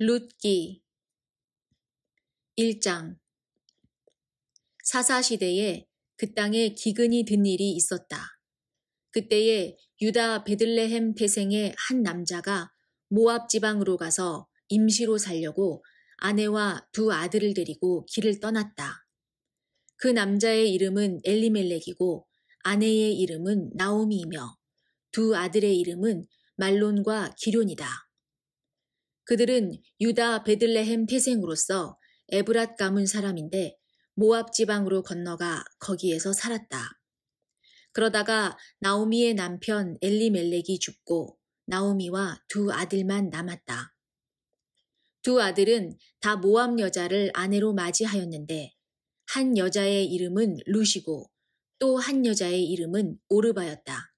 룻기 1장 사사시대에 그 땅에 기근이 든 일이 있었다. 그때에 유다 베들레헴 태생의 한 남자가 모압 지방으로 가서 임시로 살려고 아내와 두 아들을 데리고 길을 떠났다. 그 남자의 이름은 엘리멜렉이고 아내의 이름은 나오미이며 두 아들의 이름은 말론과 기럐이다. 그들은 유다 베들레헴 태생으로서 에브랏 가문 사람인데 모압 지방으로 건너가 거기에서 살았다. 그러다가 나오미의 남편 엘리멜렉이 죽고 나오미와 두 아들만 남았다. 두 아들은 다 모압 여자를 아내로 맞이하였는데 한 여자의 이름은 룻이고 또 한 여자의 이름은 오르바였다.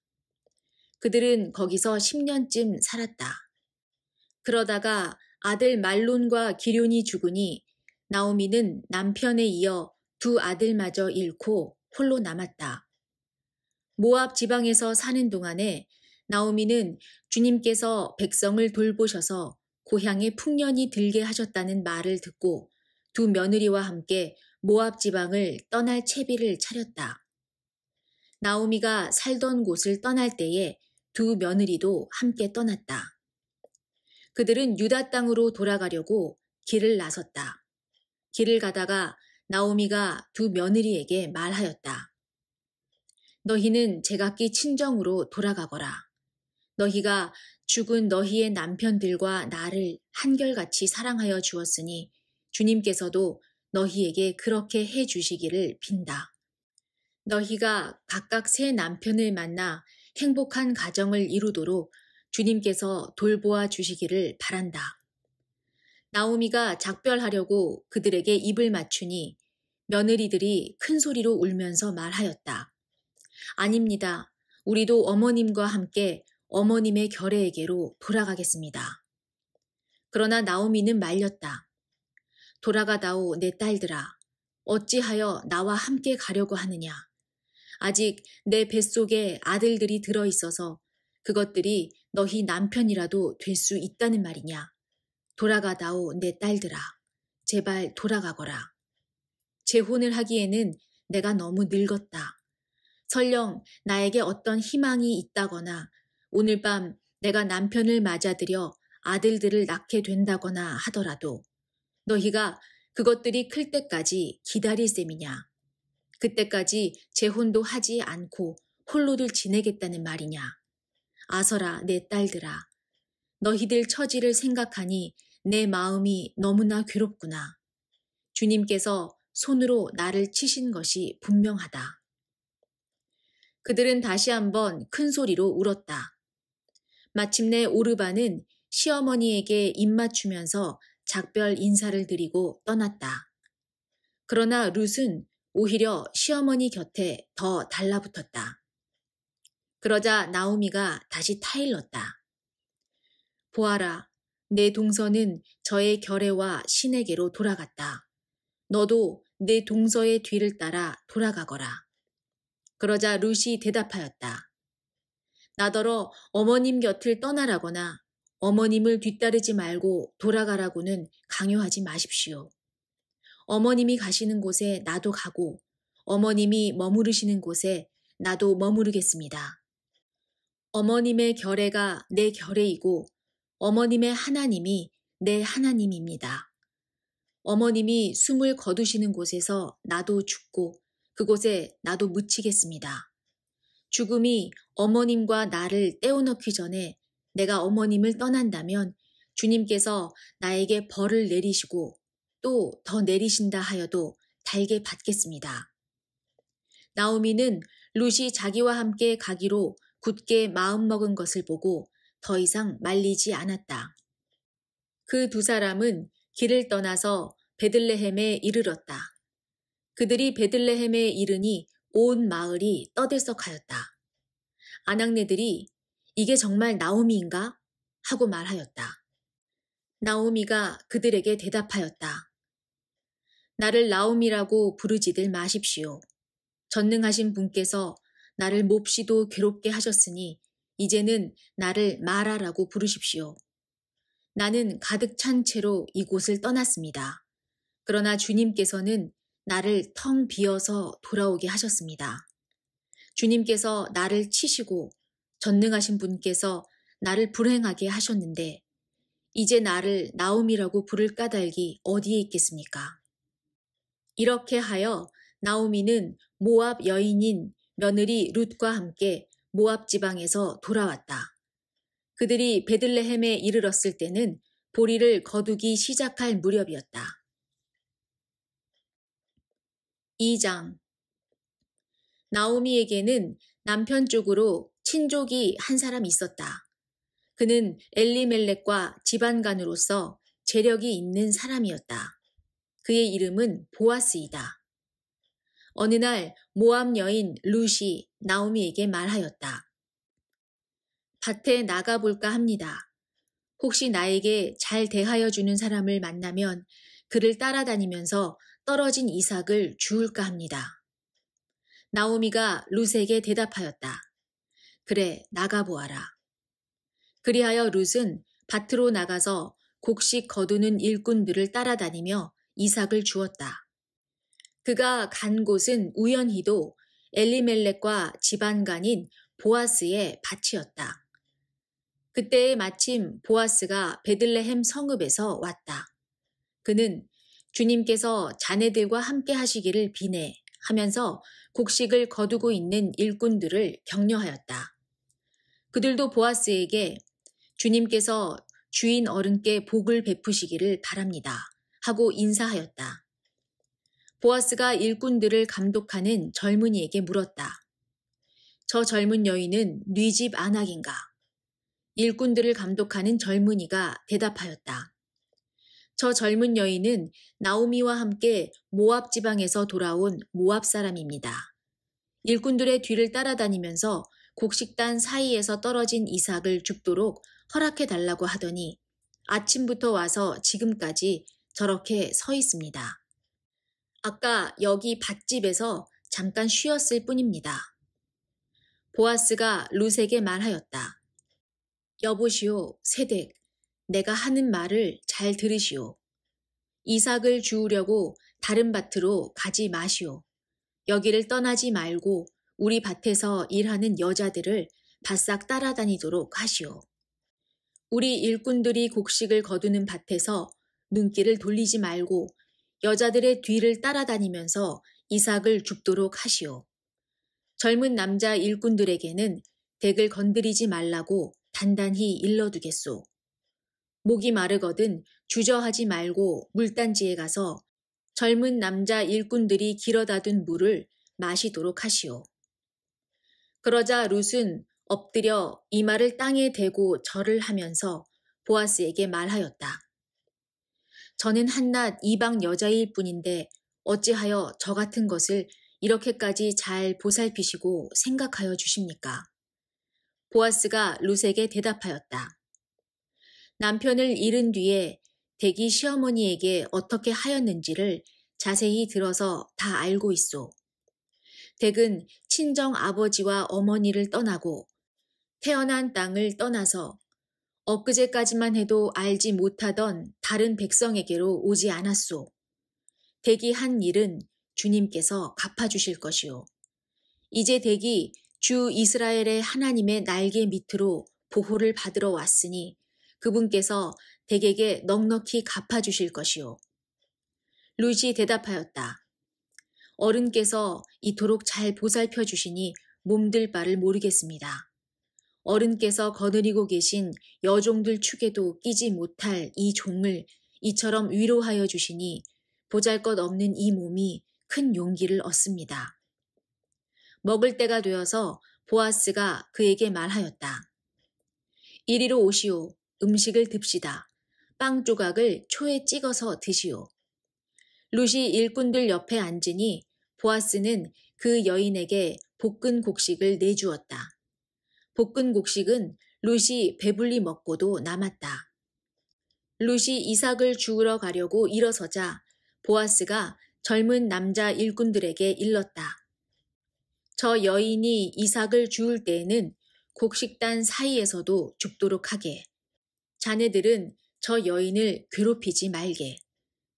그들은 거기서 10년쯤 살았다. 그러다가 아들 말론과 기럐이 죽으니 나오미는 남편에 이어 두 아들마저 잃고 홀로 남았다. 모압 지방에서 사는 동안에 나오미는 주님께서 백성을 돌보셔서 고향에 풍년이 들게 하셨다는 말을 듣고 두 며느리와 함께 모압 지방을 떠날 채비를 차렸다. 나오미가 살던 곳을 떠날 때에 두 며느리도 함께 떠났다. 그들은 유다 땅으로 돌아가려고 길을 나섰다. 길을 가다가 나오미가 두 며느리에게 말하였다. 너희는 제각기 친정으로 돌아가거라. 너희가 죽은 너희의 남편들과 나를 한결같이 사랑하여 주었으니 주님께서도 너희에게 그렇게 해 주시기를 빈다. 너희가 각각 새 남편을 만나 행복한 가정을 이루도록 주님께서 돌보아 주시기를 바란다. 나오미가 작별하려고 그들에게 입을 맞추니 며느리들이 큰 소리로 울면서 말하였다. 아닙니다. 우리도 어머님과 함께 어머님의 결례에게로 돌아가겠습니다. 그러나 나오미는 말렸다. 돌아가다오 내 딸들아. 어찌하여 나와 함께 가려고 하느냐. 아직 내 뱃속에 아들들이 들어있어서 그것들이 너희 남편이라도 될 수 있다는 말이냐. 돌아가다오 내 딸들아. 제발 돌아가거라. 재혼을 하기에는 내가 너무 늙었다. 설령 나에게 어떤 희망이 있다거나 오늘 밤 내가 남편을 맞아들여 아들들을 낳게 된다거나 하더라도 너희가 그것들이 클 때까지 기다릴 셈이냐. 그때까지 재혼도 하지 않고 홀로들 지내겠다는 말이냐. 아서라 내 딸들아. 너희들 처지를 생각하니 내 마음이 너무나 괴롭구나. 주님께서 손으로 나를 치신 것이 분명하다. 그들은 다시 한번 큰 소리로 울었다. 마침내 오르바는 시어머니에게 입맞추면서 작별 인사를 드리고 떠났다. 그러나 룻은 오히려 시어머니 곁에 더 달라붙었다. 그러자 나오미가 다시 타일렀다. 보아라, 내 동서는 저의 결례와 신에게로 돌아갔다. 너도 내 동서의 뒤를 따라 돌아가거라. 그러자 룻이 대답하였다. 나더러 어머님 곁을 떠나라거나 어머님을 뒤따르지 말고 돌아가라고는 강요하지 마십시오. 어머님이 가시는 곳에 나도 가고 어머님이 머무르시는 곳에 나도 머무르겠습니다. 어머님의 결례가 내 결례이고 어머님의 하나님이 내 하나님입니다. 어머님이 숨을 거두시는 곳에서 나도 죽고 그곳에 나도 묻히겠습니다. 죽음이 어머님과 나를 떼어넣기 전에 내가 어머님을 떠난다면 주님께서 나에게 벌을 내리시고 또 더 내리신다 하여도 달게 받겠습니다. 나오미는 룻이 자기와 함께 가기로 굳게 마음먹은 것을 보고 더 이상 말리지 않았다. 그 두 사람은 길을 떠나서 베들레헴에 이르렀다. 그들이 베들레헴에 이르니 온 마을이 떠들썩하였다. 아낙네들이 이게 정말 나오미인가? 하고 말하였다. 나오미가 그들에게 대답하였다. 나를 나오미라고 부르지들 마십시오. 전능하신 분께서 나를 몹시도 괴롭게 하셨으니 이제는 나를 마라라고 부르십시오. 나는 가득 찬 채로 이곳을 떠났습니다. 그러나 주님께서는 나를 텅 비어서 돌아오게 하셨습니다. 주님께서 나를 치시고 전능하신 분께서 나를 불행하게 하셨는데 이제 나를 나오미라고 부를 까닭이 어디에 있겠습니까? 이렇게 하여 나오미는 모압 여인인 며느리 룻과 함께 모압 지방에서 돌아왔다. 그들이 베들레헴에 이르렀을 때는 보리를 거두기 시작할 무렵이었다. 2장. 나오미에게는 남편 쪽으로 친족이 한 사람 있었다. 그는 엘리멜렉과 집안간으로서 재력이 있는 사람이었다. 그의 이름은 보아스이다. 어느 날 모압 여인 룻이 나오미에게 말하였다. 밭에 나가볼까 합니다. 혹시 나에게 잘 대하여 주는 사람을 만나면 그를 따라다니면서 떨어진 이삭을 주울까 합니다. 나오미가 룻에게 대답하였다. 그래, 나가보아라. 그리하여 룻은 밭으로 나가서 곡식 거두는 일꾼들을 따라다니며 이삭을 주었다. 그가 간 곳은 우연히도 엘리멜렉과 집안간인 보아스의 밭이었다. 그때에 마침 보아스가 베들레헴 성읍에서 왔다. 그는 주님께서 자네들과 함께 하시기를 비네 하면서 곡식을 거두고 있는 일꾼들을 격려하였다. 그들도 보아스에게 주님께서 주인 어른께 복을 베푸시기를 바랍니다 하고 인사하였다. 보아스가 일꾼들을 감독하는 젊은이에게 물었다. 저 젊은 여인은 네 집 안악인가? 일꾼들을 감독하는 젊은이가 대답하였다. 저 젊은 여인은 나오미와 함께 모압 지방에서 돌아온 모압 사람입니다. 일꾼들의 뒤를 따라다니면서 곡식단 사이에서 떨어진 이삭을 줍도록 허락해 달라고 하더니 아침부터 와서 지금까지 저렇게 서 있습니다. 아까 여기 밭집에서 잠깐 쉬었을 뿐입니다. 보아스가 룻에게 말하였다. 여보시오, 세댁, 내가 하는 말을 잘 들으시오. 이삭을 주우려고 다른 밭으로 가지 마시오. 여기를 떠나지 말고 우리 밭에서 일하는 여자들을 바싹 따라다니도록 하시오. 우리 일꾼들이 곡식을 거두는 밭에서 눈길을 돌리지 말고 여자들의 뒤를 따라다니면서 이삭을 줍도록 하시오. 젊은 남자 일꾼들에게는 댁을 건드리지 말라고 단단히 일러두겠소. 목이 마르거든 주저하지 말고 물단지에 가서 젊은 남자 일꾼들이 길어다 둔 물을 마시도록 하시오. 그러자 룻은 엎드려 이마를 땅에 대고 절을 하면서 보아스에게 말하였다. 저는 한낱 이방 여자일 뿐인데 어찌하여 저 같은 것을 이렇게까지 잘 보살피시고 생각하여 주십니까? 보아스가 룻에게 대답하였다. 남편을 잃은 뒤에 댁이 시어머니에게 어떻게 하였는지를 자세히 들어서 다 알고 있소. 댁은 친정 아버지와 어머니를 떠나고 태어난 땅을 떠나서 엊그제까지만 해도 알지 못하던 다른 백성에게로 오지 않았소. 댁이 한 일은 주님께서 갚아주실 것이요. 이제 댁이 주 이스라엘의 하나님의 날개 밑으로 보호를 받으러 왔으니 그분께서 댁에게 넉넉히 갚아주실 것이요. 룻이 대답하였다. 어른께서 이토록 잘 보살펴 주시니 몸들 바를 모르겠습니다. 어른께서 거느리고 계신 여종들 축에도 끼지 못할 이 종을 이처럼 위로하여 주시니 보잘것없는 이 몸이 큰 용기를 얻습니다. 먹을 때가 되어서 보아스가 그에게 말하였다. 이리로 오시오. 음식을 듭시다. 빵 조각을 초에 찍어서 드시오. 룻이 일꾼들 옆에 앉으니 보아스는 그 여인에게 볶은 곡식을 내주었다. 볶은 곡식은 룻이 배불리 먹고도 남았다. 룻이 이삭을 주우러 가려고 일어서자 보아스가 젊은 남자 일꾼들에게 일렀다. 저 여인이 이삭을 주울 때에는 곡식단 사이에서도 죽도록 하게. 자네들은 저 여인을 괴롭히지 말게.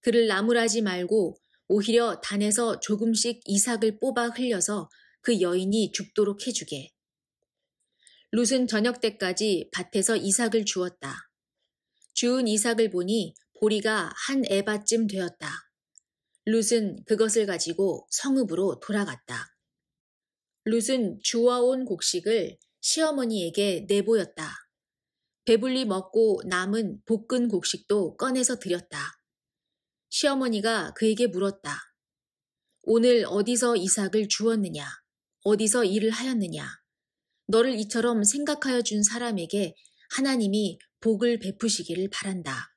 그를 나무라지 말고 오히려 단에서 조금씩 이삭을 뽑아 흘려서 그 여인이 죽도록 해주게. 룻은 저녁 때까지 밭에서 이삭을 주었다. 주운 이삭을 보니 보리가 한 에바쯤 되었다. 룻은 그것을 가지고 성읍으로 돌아갔다. 룻은 주워온 곡식을 시어머니에게 내보였다. 배불리 먹고 남은 볶은 곡식도 꺼내서 드렸다. 시어머니가 그에게 물었다. 오늘 어디서 이삭을 주었느냐? 어디서 일을 하였느냐? 너를 이처럼 생각하여 준 사람에게 하나님이 복을 베푸시기를 바란다.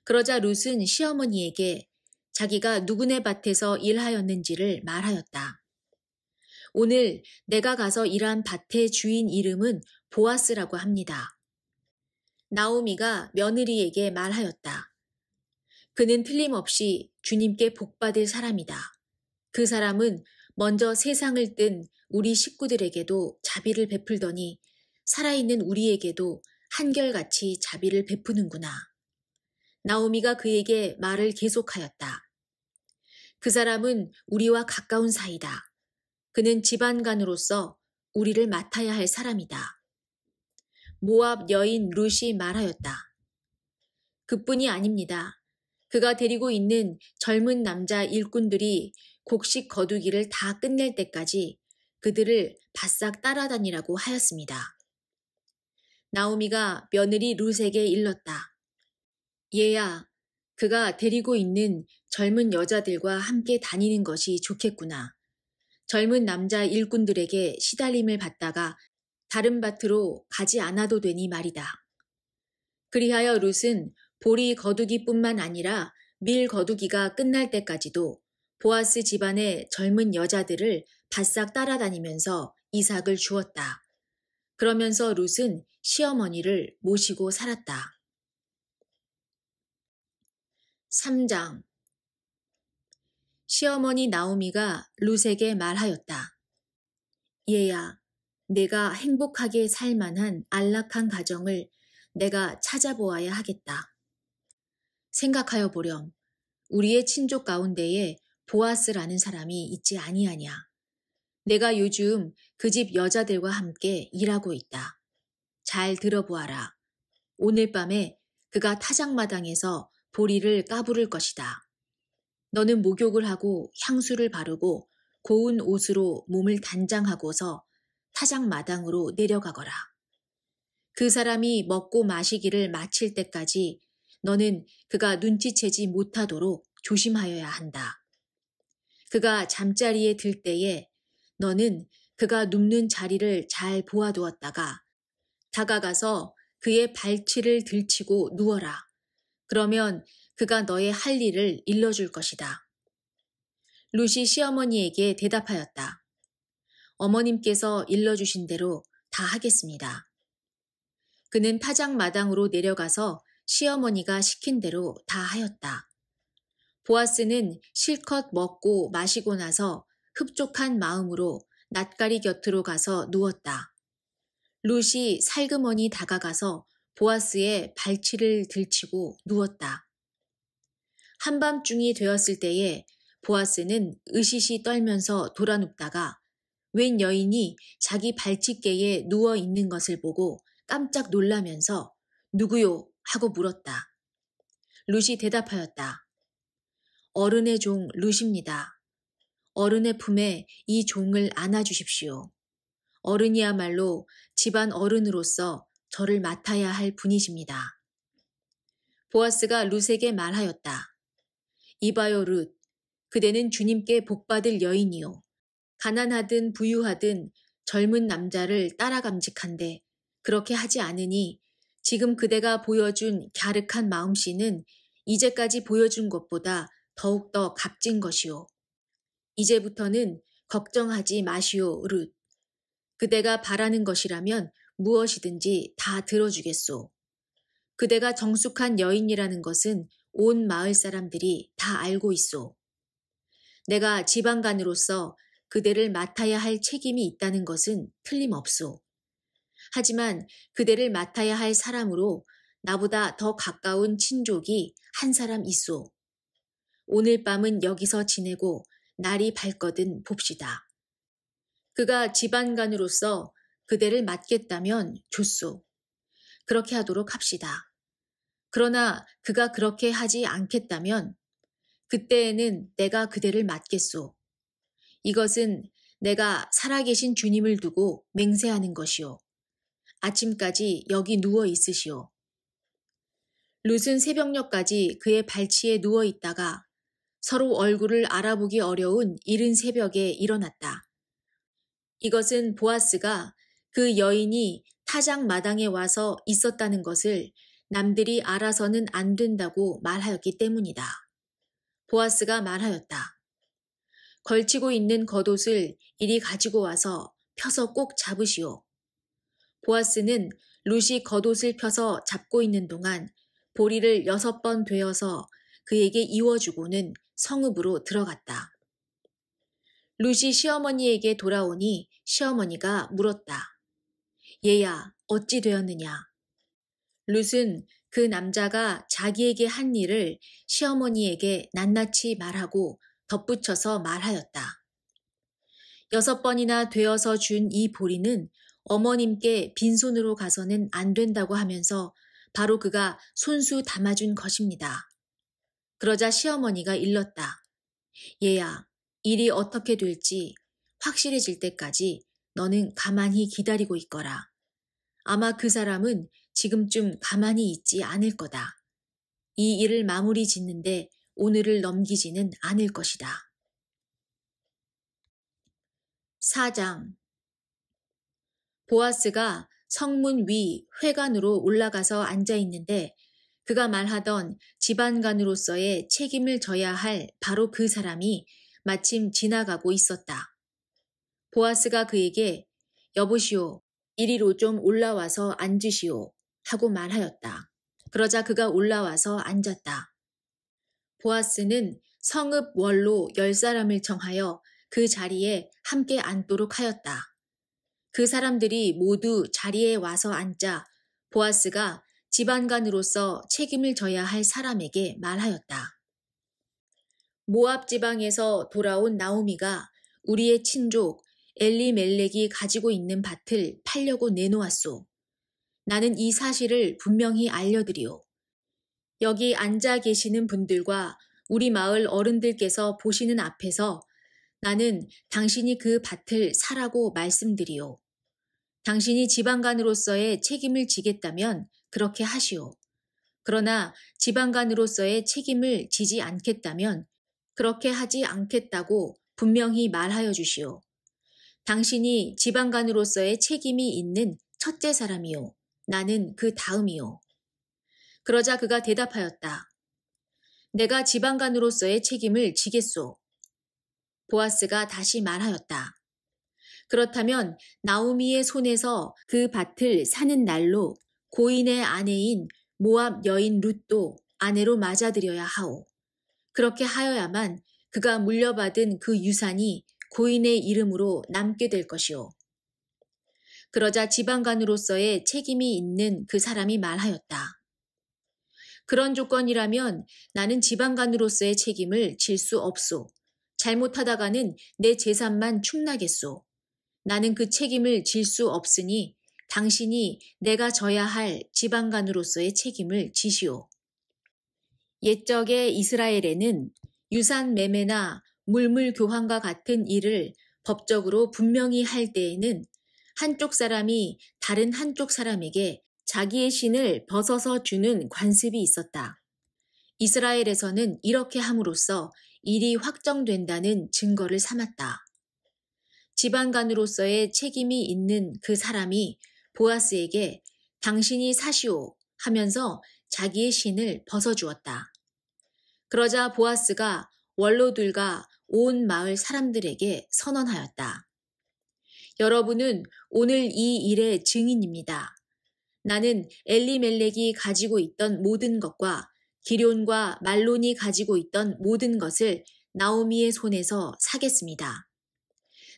그러자 룻은 시어머니에게 자기가 누구네 밭에서 일하였는지를 말하였다. 오늘 내가 가서 일한 밭의 주인 이름은 보아스라고 합니다. 나오미가 며느리에게 말하였다. 그는 틀림없이 주님께 복받을 사람이다. 그 사람은 먼저 세상을 뜬 우리 식구들에게도 자비를 베풀더니 살아있는 우리에게도 한결같이 자비를 베푸는구나. 나오미가 그에게 말을 계속하였다. 그 사람은 우리와 가까운 사이다. 그는 집안간으로서 우리를 맡아야 할 사람이다. 모압 여인 룻이 말하였다. 그뿐이 아닙니다. 그가 데리고 있는 젊은 남자 일꾼들이 곡식 거두기를 다 끝낼 때까지 그들을 바싹 따라다니라고 하였습니다. 나오미가 며느리 룻에게 일렀다. 얘야, 그가 데리고 있는 젊은 여자들과 함께 다니는 것이 좋겠구나. 젊은 남자 일꾼들에게 시달림을 받다가 다른 밭으로 가지 않아도 되니 말이다. 그리하여 룻은 보리 거두기뿐만 아니라 밀 거두기가 끝날 때까지도 보아스 집안의 젊은 여자들을 바싹 따라다니면서 이삭을 주었다. 그러면서 룻은 시어머니를 모시고 살았다. 3장. 시어머니 나오미가 룻에게 말하였다. 얘야, 내가 행복하게 살 만한 안락한 가정을 내가 찾아보아야 하겠다. 생각하여 보렴. 우리의 친족 가운데에 보아스라는 사람이 있지 아니하냐. 내가 요즘 그 집 여자들과 함께 일하고 있다. 잘 들어보아라. 오늘 밤에 그가 타작마당에서 보리를 까부를 것이다. 너는 목욕을 하고 향수를 바르고 고운 옷으로 몸을 단장하고서 타작마당으로 내려가거라. 그 사람이 먹고 마시기를 마칠 때까지 너는 그가 눈치채지 못하도록 조심하여야 한다. 그가 잠자리에 들 때에 너는 그가 눕는 자리를 잘 보아두었다가 다가가서 그의 발치를 들치고 누워라. 그러면 그가 너의 할 일을 일러줄 것이다. 룻이 시어머니에게 대답하였다. 어머님께서 일러주신 대로 다 하겠습니다. 그는 타작마당으로 내려가서 시어머니가 시킨 대로 다 하였다. 보아스는 실컷 먹고 마시고 나서 흡족한 마음으로 낫가리 곁으로 가서 누웠다. 룻이 살그머니 다가가서 보아스의 발치를 들치고 누웠다. 한밤중이 되었을 때에 보아스는 으시시 떨면서 돌아눕다가 웬 여인이 자기 발치께에 누워 있는 것을 보고 깜짝 놀라면서 누구요? 하고 물었다. 룻이 대답하였다. 어른의 종 룻입니다. 어른의 품에 이 종을 안아주십시오. 어른이야말로 집안 어른으로서 저를 맡아야 할 분이십니다. 보아스가 룻에게 말하였다. 이봐요 룻, 그대는 주님께 복받을 여인이요. 가난하든 부유하든 젊은 남자를 따라감직한데 그렇게 하지 않으니 지금 그대가 보여준 갸륵한 마음씨는 이제까지 보여준 것보다 더욱더 값진 것이요. 이제부터는 걱정하지 마시오, 룻. 그대가 바라는 것이라면 무엇이든지 다 들어주겠소. 그대가 정숙한 여인이라는 것은 온 마을 사람들이 다 알고 있소. 내가 지방간으로서 그대를 맡아야 할 책임이 있다는 것은 틀림없소. 하지만 그대를 맡아야 할 사람으로 나보다 더 가까운 친족이 한 사람 있소. 오늘 밤은 여기서 지내고 날이 밝거든 봅시다. 그가 지방간으로서 그대를 맡겠다면 좋소. 그렇게 하도록 합시다. 그러나 그가 그렇게 하지 않겠다면 그때에는 내가 그대를 맡겠소. 이것은 내가 살아계신 주님을 두고 맹세하는 것이오. 아침까지 여기 누워 있으시오. 룻은 새벽녘까지 그의 발치에 누워 있다가 서로 얼굴을 알아보기 어려운 이른 새벽에 일어났다. 이것은 보아스가 그 여인이 타작 마당에 와서 있었다는 것을 남들이 알아서는 안 된다고 말하였기 때문이다. 보아스가 말하였다. 걸치고 있는 겉옷을 이리 가지고 와서 펴서 꼭 잡으시오. 보아스는 룻이 겉옷을 펴서 잡고 있는 동안 보리를 6번 되어서 그에게 이워주고는 성읍으로 들어갔다. 룻이 시어머니에게 돌아오니 시어머니가 물었다. 얘야, 어찌 되었느냐? 룻은 그 남자가 자기에게 한 일을 시어머니에게 낱낱이 말하고 덧붙여서 말하였다. 6번이나 되어서 준 이 보리는 어머님께 빈손으로 가서는 안 된다고 하면서 바로 그가 손수 담아준 것입니다. 그러자 시어머니가 일렀다. 얘야, 일이 어떻게 될지 확실해질 때까지 너는 가만히 기다리고 있거라. 아마 그 사람은 지금쯤 가만히 있지 않을 거다. 이 일을 마무리 짓는데 오늘을 넘기지는 않을 것이다. 4장. 보아스가 성문 위 회관으로 올라가서 앉아 있는데 그가 말하던 집안간으로서의 책임을 져야 할 바로 그 사람이 마침 지나가고 있었다. 보아스가 그에게 여보시오, 이리로 좀 올라와서 앉으시오 하고 말하였다. 그러자 그가 올라와서 앉았다. 보아스는 성읍 원로 10사람을 정하여 그 자리에 함께 앉도록 하였다. 그 사람들이 모두 자리에 와서 앉자 보아스가 집안간으로서 책임을 져야 할 사람에게 말하였다. 모압 지방에서 돌아온 나오미가 우리의 친족 엘리멜렉이 가지고 있는 밭을 팔려고 내놓았소. 나는 이 사실을 분명히 알려드리오. 여기 앉아 계시는 분들과 우리 마을 어른들께서 보시는 앞에서 나는 당신이 그 밭을 사라고 말씀드리오. 당신이 지방간으로서의 책임을 지겠다면 그렇게 하시오. 그러나 지방간으로서의 책임을 지지 않겠다면 그렇게 하지 않겠다고 분명히 말하여 주시오. 당신이 지방간으로서의 책임이 있는 첫째 사람이오. 나는 그 다음이오. 그러자 그가 대답하였다. 내가 지방간으로서의 책임을 지겠소. 보아스가 다시 말하였다. 그렇다면 나오미의 손에서 그 밭을 사는 날로 고인의 아내인 모압 여인 룻도 아내로 맞아들여야 하오. 그렇게 하여야만 그가 물려받은 그 유산이 고인의 이름으로 남게 될 것이오. 그러자 지방간으로서의 책임이 있는 그 사람이 말하였다. 그런 조건이라면 나는 지방간으로서의 책임을 질 수 없소. 잘못하다가는 내 재산만 축나겠소. 나는 그 책임을 질 수 없으니 당신이 내가 져야 할 지방간으로서의 책임을 지시오. 옛적의 이스라엘에는 유산 매매나 물물 교환과 같은 일을 법적으로 분명히 할 때에는 한쪽 사람이 다른 한쪽 사람에게 자기의 신을 벗어서 주는 관습이 있었다. 이스라엘에서는 이렇게 함으로써 일이 확정된다는 증거를 삼았다. 지방간으로서의 책임이 있는 그 사람이 보아스에게 당신이 사시오 하면서 자기의 신을 벗어주었다. 그러자 보아스가 원로들과 온 마을 사람들에게 선언하였다. 여러분은 오늘 이 일의 증인입니다. 나는 엘리멜렉이 가지고 있던 모든 것과 기럨과 말론이 가지고 있던 모든 것을 나오미의 손에서 사겠습니다.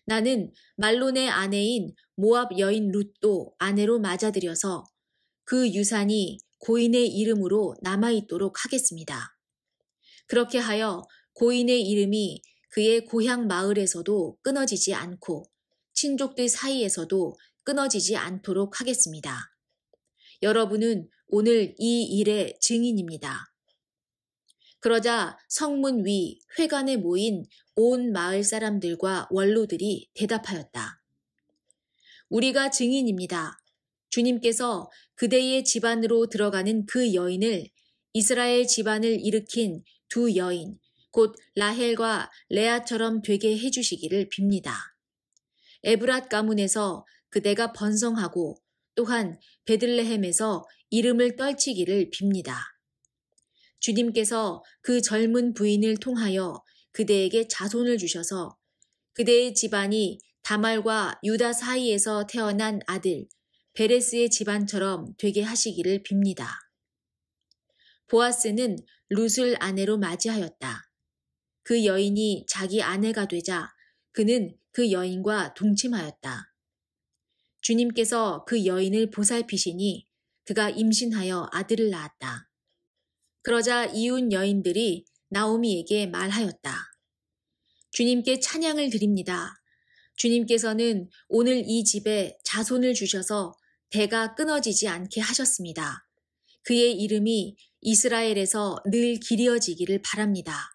나는 말론의 아내인 모압 여인 룻도 아내로 맞아들여서 그 유산이 고인의 이름으로 남아있도록 하겠습니다. 그렇게 하여 고인의 이름이 그의 고향 마을에서도 끊어지지 않고 친족들 사이에서도 끊어지지 않도록 하겠습니다. 여러분은 오늘 이 일의 증인입니다. 그러자 성문 위 회관에 모인 온 마을 사람들과 원로들이 대답하였다. 우리가 증인입니다. 주님께서 그대의 집안으로 들어가는 그 여인을 이스라엘 집안을 일으킨 두 여인, 곧 라헬과 레아처럼 되게 해주시기를 빕니다. 에브랏 가문에서 그대가 번성하고 또한 베들레헴에서 이름을 떨치기를 빕니다. 주님께서 그 젊은 부인을 통하여 그대에게 자손을 주셔서 그대의 집안이 다말과 유다 사이에서 태어난 아들 베레스의 집안처럼 되게 하시기를 빕니다. 보아스는 룻을 아내로 맞이하였다. 그 여인이 자기 아내가 되자 그는 그 여인과 동침하였다. 주님께서 그 여인을 보살피시니 그가 임신하여 아들을 낳았다. 그러자 이웃 여인들이 나오미에게 말하였다. 주님께 찬양을 드립니다. 주님께서는 오늘 이 집에 자손을 주셔서 대가 끊어지지 않게 하셨습니다. 그의 이름이 이스라엘에서 늘 길이어지기를 바랍니다.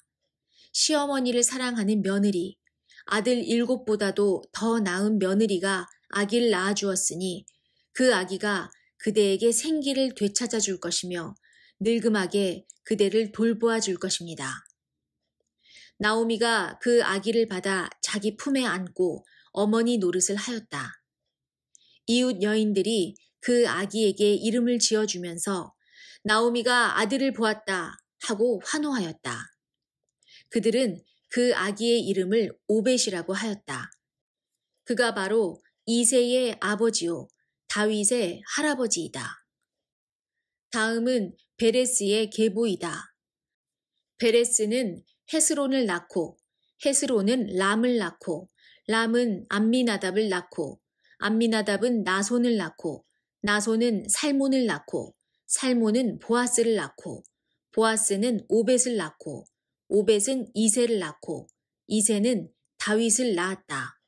시어머니를 사랑하는 며느리, 아들 7보다도 더 나은 며느리가 아기를 낳아주었으니 그 아기가 그대에게 생기를 되찾아 줄 것이며 늙음하게 그대를 돌보아 줄 것입니다. 나오미가 그 아기를 받아 자기 품에 안고 어머니 노릇을 하였다. 이웃 여인들이 그 아기에게 이름을 지어주면서 나오미가 아들을 보았다 하고 환호하였다. 그들은 그 아기의 이름을 오벳이라고 하였다. 그가 바로 이새의 아버지요 다윗의 할아버지이다. 다음은 베레스의 계보이다. 베레스는 헤스론을 낳고 헤스론은 람을 낳고 람은 암미나답을 낳고 암미나답은 나손을 낳고 나손은 살몬을 낳고 살몬은 보아스를 낳고 보아스는 오벳을 낳고 오벳은 이새를 낳고 이새는 다윗을 낳았다.